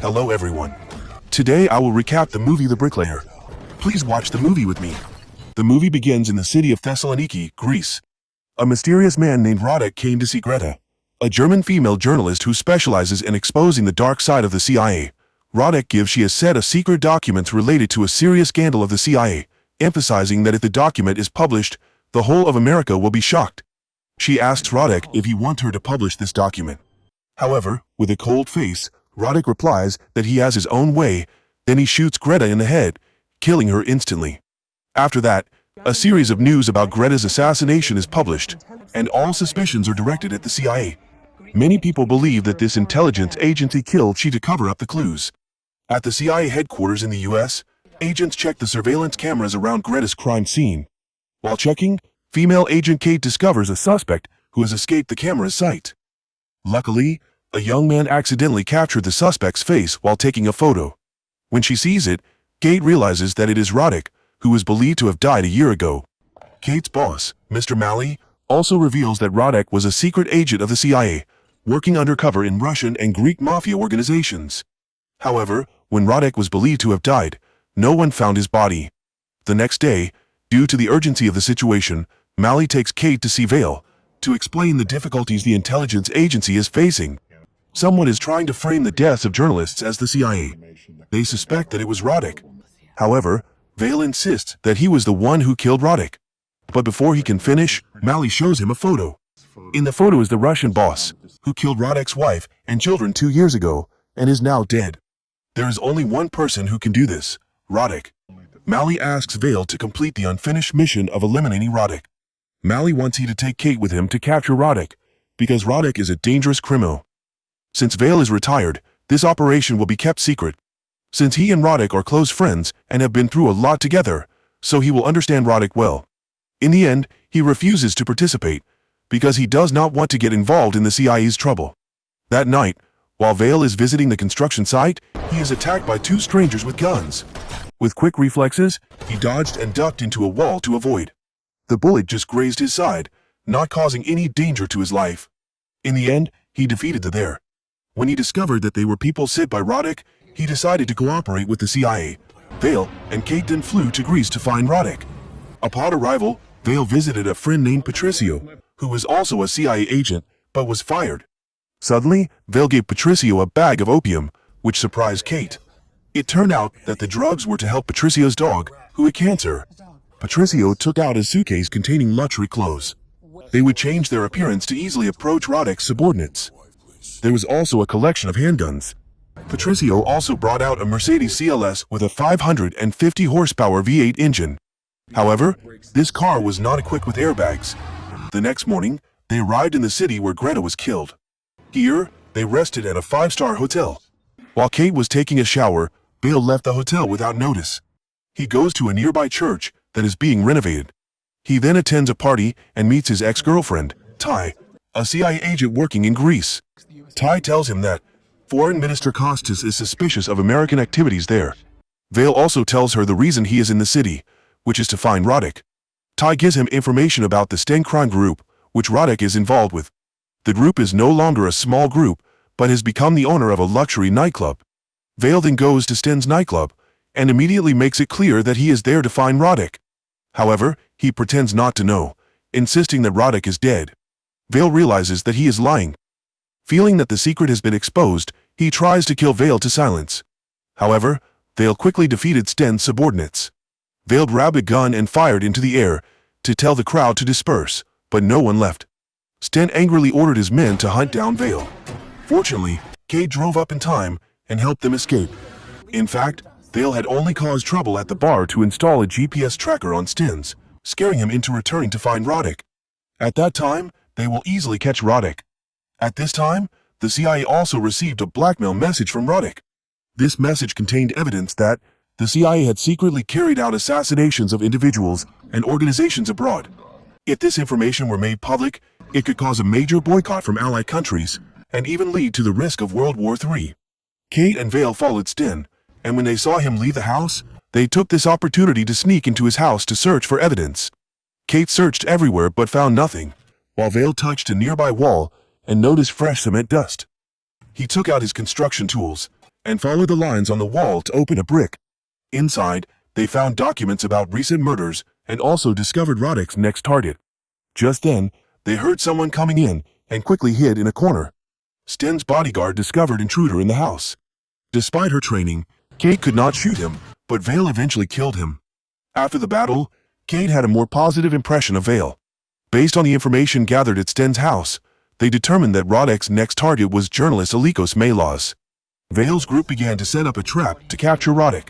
Hello everyone. Today I will recap the movie The Bricklayer. Please watch the movie with me. The movie begins in the city of Thessaloniki, Greece. A mysterious man named Rodek came to see Greta, a German female journalist who specializes in exposing the dark side of the CIA. Rodek gives she a set of secret documents related to a serious scandal of the CIA, emphasizing that if the document is published, the whole of America will be shocked. She asks Rodek if he wants her to publish this document. However, with a cold face, Rodek replies that he has his own way, then he shoots Greta in the head, killing her instantly. After that, a series of news about Greta's assassination is published, and all suspicions are directed at the CIA. Many people believe that this intelligence agency killed she to cover up the clues. At the CIA headquarters in the US, agents check the surveillance cameras around Greta's crime scene. While checking, female agent Kate discovers a suspect who has escaped the camera's sight. Luckily, a young man accidentally captured the suspect's face while taking a photo. When she sees it, Kate realizes that it is Rodek, who is believed to have died a year ago. Kate's boss, Mr. Malley, also reveals that Rodek was a secret agent of the CIA, working undercover in Russian and Greek mafia organizations. However, when Rodek was believed to have died, no one found his body. The next day, due to the urgency of the situation, Malley takes Kate to see Vale to explain the difficulties the intelligence agency is facing. Someone is trying to frame the deaths of journalists as the CIA. They suspect that it was Rodek. However, Vale insists that he was the one who killed Rodek. But before he can finish, Malley shows him a photo. In the photo is the Russian boss, who killed Rodek's wife and children 2 years ago, and is now dead. There is only one person who can do this, Rodek. Malley asks Vale to complete the unfinished mission of eliminating Rodek. Malley wants he to take Kate with him to capture Rodek, because Rodek is a dangerous criminal. Since Vale is retired, this operation will be kept secret. Since he and Rodek are close friends and have been through a lot together, so he will understand Rodek well. In the end, he refuses to participate, because he does not want to get involved in the CIA's trouble. That night, while Vale is visiting the construction site, he is attacked by 2 strangers with guns. With quick reflexes, he dodged and ducked into a wall to avoid. The bullet just grazed his side, not causing any danger to his life. In the end, he defeated the there. When he discovered that they were people sent by Rodek, he decided to cooperate with the CIA. Vale and Kate then flew to Greece to find Rodek. Upon arrival, Vale visited a friend named Patricio, who was also a CIA agent, but was fired. Suddenly, Vale gave Patricio a bag of opium, which surprised Kate. It turned out that the drugs were to help Patricio's dog, who had cancer. Patricio took out a suitcase containing luxury clothes. They would change their appearance to easily approach Rodek's subordinates. There was also a collection of handguns. Patricio also brought out a Mercedes CLS with a 550 horsepower V8 engine. However, this car was not equipped with airbags. The next morning, they arrived in the city where Greta was killed. Here, they rested at a 5-star hotel. While Kate was taking a shower, Vale left the hotel without notice. He goes to a nearby church that is being renovated. He then attends a party and meets his ex-girlfriend, Ty, a CIA agent working in Greece. Ty tells him that Foreign Minister Costas is suspicious of American activities there. Vale also tells her the reason he is in the city, which is to find Rodek. Ty gives him information about the Sten crime group, which Rodek is involved with. The group is no longer a small group, but has become the owner of a luxury nightclub. Vale then goes to Sten's nightclub, and immediately makes it clear that he is there to find Rodek. However, he pretends not to know, insisting that Rodek is dead. Vale realizes that he is lying. Feeling that the secret has been exposed, he tries to kill Vale to silence. However, Vale quickly defeated Sten's subordinates. Vale grabbed a gun and fired into the air to tell the crowd to disperse, but no one left. Sten angrily ordered his men to hunt down Vale. Fortunately, Kate drove up in time and helped them escape. In fact, Vale had only caused trouble at the bar to install a GPS tracker on Sten's, scaring him into returning to find Rodek. At that time, they will easily catch Rodek. At this time, the CIA also received a blackmail message from Rodek. This message contained evidence that the CIA had secretly carried out assassinations of individuals and organizations abroad. If this information were made public, it could cause a major boycott from allied countries and even lead to the risk of World War III. Kate and Vale followed Sten, and when they saw him leave the house, they took this opportunity to sneak into his house to search for evidence. Kate searched everywhere but found nothing, while Vale touched a nearby wall and noticed fresh cement dust. He took out his construction tools and followed the lines on the wall to open a brick. Inside, they found documents about recent murders and also discovered Roddick's next target. Just then, they heard someone coming in and quickly hid in a corner. Sten's bodyguard discovered intruder in the house. Despite her training, Kate could not shoot him, but Vale eventually killed him. After the battle, Kate had a more positive impression of Vale. Based on the information gathered at Sten's house, they determined that Roddick's next target was journalist Alikos Melas. Vale's group began to set up a trap to capture Roddick.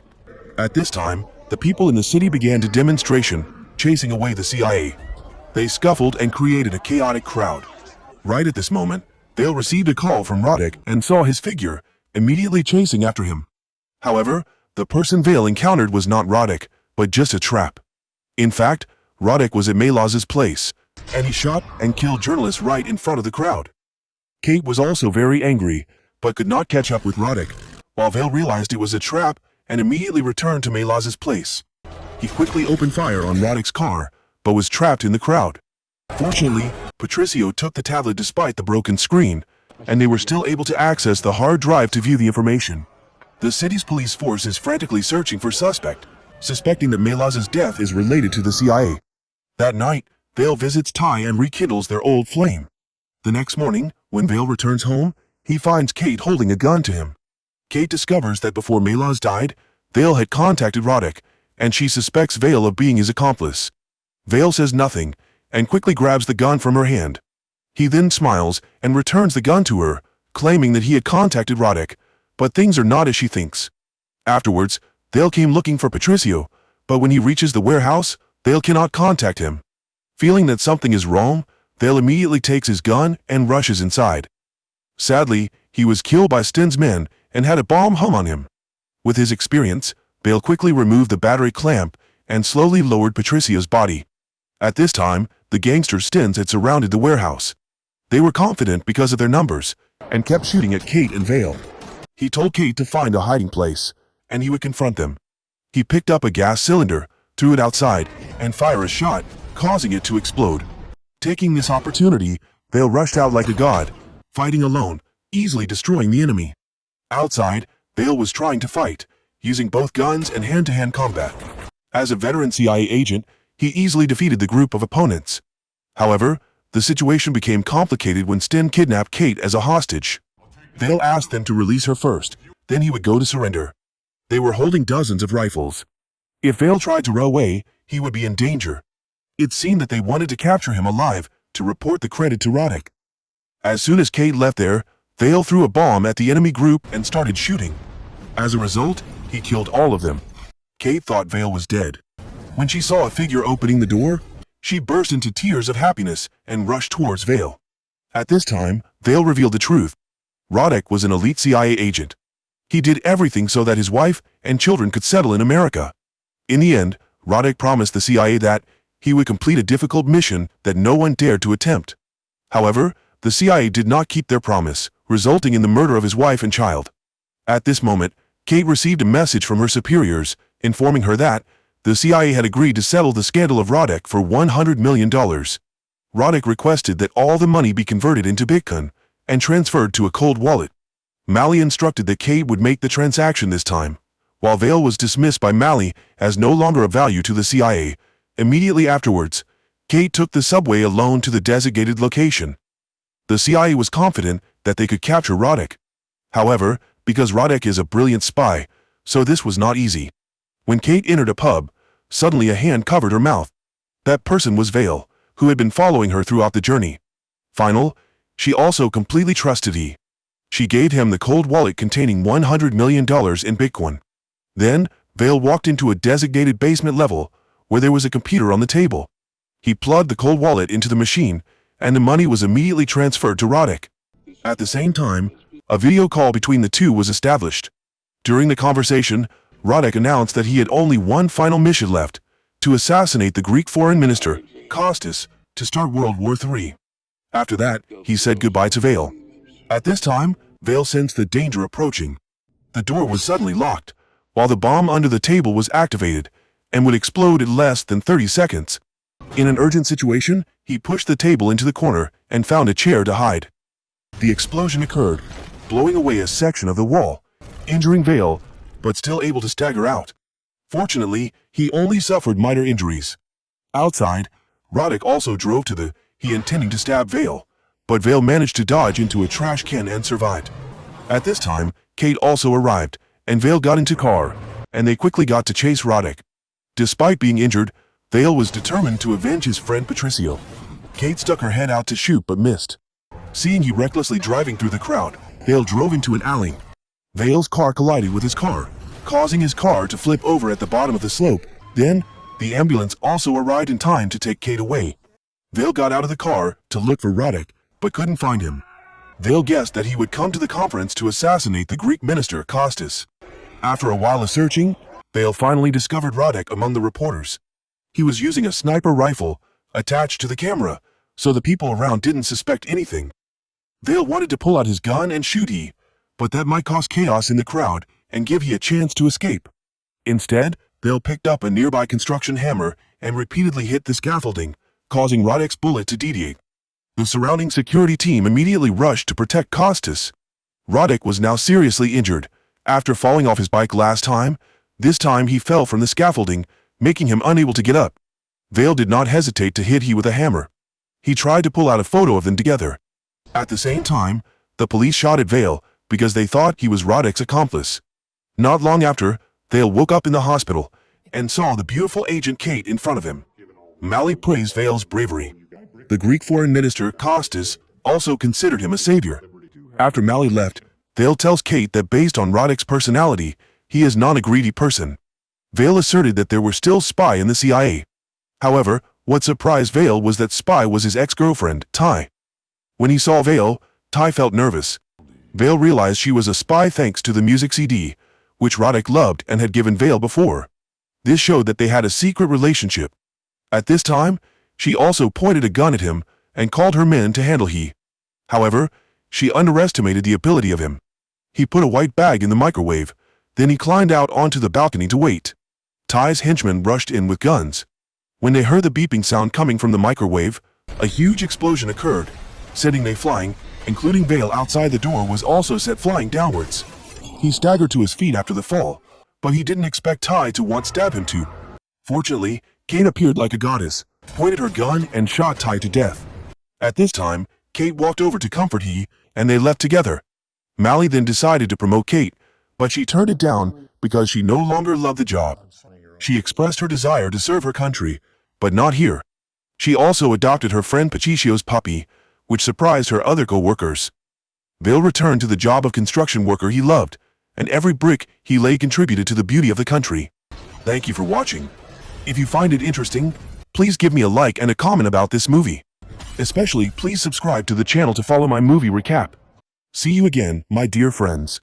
At this time, the people in the city began to demonstration, chasing away the CIA. They scuffled and created a chaotic crowd. Right at this moment, Vale received a call from Roddick and saw his figure, immediately chasing after him. However, the person Vale encountered was not Roddick, but just a trap. In fact, Roddick was at Melas's place, and he shot and killed journalists right in front of the crowd. Kate was also very angry, but could not catch up with Roddick, while Vale realized it was a trap and immediately returned to Melas's place. He quickly opened fire on Roddick's car, but was trapped in the crowd. Fortunately, Patricio took the tablet despite the broken screen, and they were still able to access the hard drive to view the information. The city's police force is frantically searching for suspect, suspecting that Melas's death is related to the CIA. That night, Vale visits Ty and rekindles their old flame. The next morning, when Vale returns home, he finds Kate holding a gun to him. Kate discovers that before Melas died, Vale had contacted Roddick, and she suspects Vale of being his accomplice. Vale says nothing, and quickly grabs the gun from her hand. He then smiles and returns the gun to her, claiming that he had contacted Roddick, but things are not as she thinks. Afterwards, Vale came looking for Patricio, but when he reaches the warehouse, Vale cannot contact him. Feeling that something is wrong, Vale immediately takes his gun and rushes inside. Sadly, he was killed by Sten's men and had a bomb hung on him. With his experience, Vale quickly removed the battery clamp and slowly lowered Patricio's body. At this time, the gangster Stens had surrounded the warehouse. They were confident because of their numbers, and kept shooting at Kate and Vale. He told Kate to find a hiding place, and he would confront them. He picked up a gas cylinder, threw it outside, and fired a shot, causing it to explode. Taking this opportunity, Vale rushed out like a god, fighting alone, easily destroying the enemy. Outside, Vale was trying to fight, using both guns and hand-to-hand combat. As a veteran CIA agent, he easily defeated the group of opponents. However, the situation became complicated when Sten kidnapped Kate as a hostage. Vale asked them to release her first, then he would go to surrender. They were holding dozens of rifles. If Vale tried to run away, he would be in danger. It seemed that they wanted to capture him alive to report the credit to Roddick. As soon as Kate left there, Vale threw a bomb at the enemy group and started shooting. As a result, he killed all of them. Kate thought Vale was dead. When she saw a figure opening the door, she burst into tears of happiness and rushed towards Vale. At this time, Vale revealed the truth. Roddick was an elite CIA agent. He did everything so that his wife and children could settle in America. In the end, Roddick promised the CIA that he would complete a difficult mission that no one dared to attempt. However, the CIA did not keep their promise, resulting in the murder of his wife and child. At this moment, Kate received a message from her superiors, informing her that the CIA had agreed to settle the scandal of Roddick for $100 million. Roddick requested that all the money be converted into Bitcoin and transferred to a cold wallet. Malley instructed that Kate would make the transaction this time. While Vale was dismissed by Malley as no longer of value to the CIA, immediately afterwards, Kate took the subway alone to the designated location. The CIA was confident that they could capture Roddick. However, because Roddick is a brilliant spy, so this was not easy. When Kate entered a pub, suddenly a hand covered her mouth. That person was Vale, who had been following her throughout the journey. She also completely trusted he. She gave him the cold wallet containing $100 million in Bitcoin. Then, Vale walked into a designated basement level, where there was a computer on the table. He plugged the cold wallet into the machine, and the money was immediately transferred to Roddick. At the same time, a video call between the two was established. During the conversation, Roddick announced that he had only one final mission left, to assassinate the Greek foreign minister, Costas, to start World War III. After that, he said goodbye to Vale. At this time, Vale sensed the danger approaching. The door was suddenly locked, while the bomb under the table was activated, and would explode in less than 30 seconds. In an urgent situation, he pushed the table into the corner and found a chair to hide. The explosion occurred, blowing away a section of the wall. injuring Vale, but still able to stagger out. Fortunately, he only suffered minor injuries. Outside, Roddick also drove to the he intending to stab Vale, but Vale managed to dodge into a trash can and survived. At this time, Kate also arrived, and Vale got into car, and they quickly got to chase Roddick. Despite being injured, Vale was determined to avenge his friend Patricio. Kate stuck her head out to shoot but missed. Seeing he recklessly driving through the crowd, Vale drove into an alley. Vale's car collided with his car, causing his car to flip over at the bottom of the slope. Then, the ambulance also arrived in time to take Kate away. Vale got out of the car to look for Roddick, but couldn't find him. Vale guessed that he would come to the conference to assassinate the Greek minister Costas. After a while of searching, Vale finally discovered Roddick among the reporters. He was using a sniper rifle attached to the camera, so the people around didn't suspect anything. Vale wanted to pull out his gun and shoot he, but that might cause chaos in the crowd and give he a chance to escape. Instead, Vale picked up a nearby construction hammer and repeatedly hit the scaffolding, causing Roddick's bullet to deviate. The surrounding security team immediately rushed to protect Costas. Roddick was now seriously injured. After falling off his bike last time, this time he fell from the scaffolding, making him unable to get up. Vale did not hesitate to hit he with a hammer. He tried to pull out a photo of them together. At the same time, the police shot at Vale because they thought he was Roddick's accomplice. Not long after, Vale woke up in the hospital and saw the beautiful agent Kate in front of him. Mally praised Vale's bravery. The Greek foreign minister Costas also considered him a savior. After Mally left, Vale tells Kate that based on Roddick's personality, he is not a greedy person. Vale asserted that there were still spy in the CIA. However, what surprised Vale was that spy was his ex-girlfriend, Ty. When he saw Vale, Ty felt nervous. Vale realized she was a spy thanks to the music CD, which Roddick loved and had given Vale before. This showed that they had a secret relationship. At this time, she also pointed a gun at him and called her men to handle he. However, she underestimated the ability of him. He put a white bag in the microwave, then he climbed out onto the balcony to wait. Ty's henchmen rushed in with guns. When they heard the beeping sound coming from the microwave, a huge explosion occurred, sending they flying, including Vale outside the door was also set flying downwards. He staggered to his feet after the fall, but he didn't expect Ty to want stab him to. Fortunately, Kate appeared like a goddess, pointed her gun and shot Ty to death. At this time, Kate walked over to comfort he, and they left together. Mally then decided to promote Kate, but she turned it down because she no longer loved the job. She expressed her desire to serve her country, but not here. She also adopted her friend Patricio's puppy, which surprised her other co-workers. Vale returned to the job of construction worker he loved, and every brick he laid contributed to the beauty of the country. Thank you for watching. If you find it interesting, please give me a like and a comment about this movie. Especially, please subscribe to the channel to follow my movie recap. See you again, my dear friends.